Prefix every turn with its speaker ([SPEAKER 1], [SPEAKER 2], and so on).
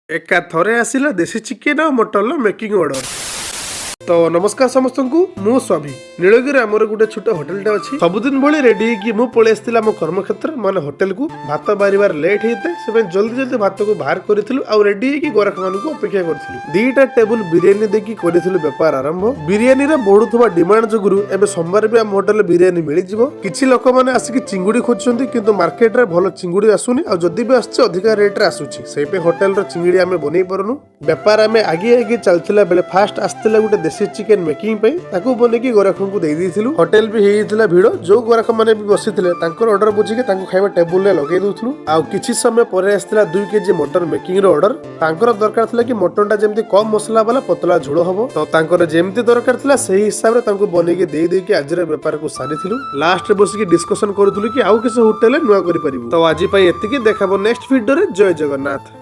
[SPEAKER 1] एका थरे आसिला देसी चिकेन और मटन मेकिंग ऑर्डर। तो नमस्कार समस्त को मु स्वाभी नीलगिरी आमर गोटे छोट होटेल अच्छी सबुदिन भाई रेडी कि मु पलि आसला मो कर्मक्षेत्र माने होटेल को भात बारिबार लेट होता है जल्दी जल्दी भात को बाहर करूँ और रेडी होगी गोरख मान अपेक्षा करूँ। दीटा टेबुल बिरियानी देखी करूँ बेपार आरंभ। बिरियानी बढ़ुवा डिमांड जोगुरु एबे सोमवार भी आम होटेल बिरियानी मिल जाव। किछि लोक मैंने आसिक चिंगुड़ी खोजुंट किंतु मार्केट रे भल चिंगुड़ी आसुनी और जदि भी आसुची अधिका रेट रे आसुची से होटेल रो चिंगुड़ी आमे बनै पारुनु। बेपार आमे आगे आगे चलथिला बेले फास्ट आस्थिला गोटे देसी चिकेन मेकिंग पे ताकू बनेकी गोरख को दे देइथिलु। होटेल भी हेइथिला भिड़ो जो गोरख माने भी बसिथिले तांकर ऑर्डर बुझिके तांको खाइबा टेबुल ले लगे दउथलु। आ किछि समय परे आस्थिला 2 केजी मटन मेकिंग रो ऑर्डर। तांकर दरकार थिला कि मटन टा जेमति कम मसला वाला पतला झोल हबो तो तांकर जेमति दरकार थिला सेही हिसाब रे तांको बनेकी दे देके आज रे व्यापार को सारिथिलु। लास्ट रे बसिकी डिस्कशन करथुलु कि आउ किसे होटेल नुवा करि परिबु। तो आज पई एतिकी देखाबो नेक्स्ट वीडियो रे। जय जगन्नाथ।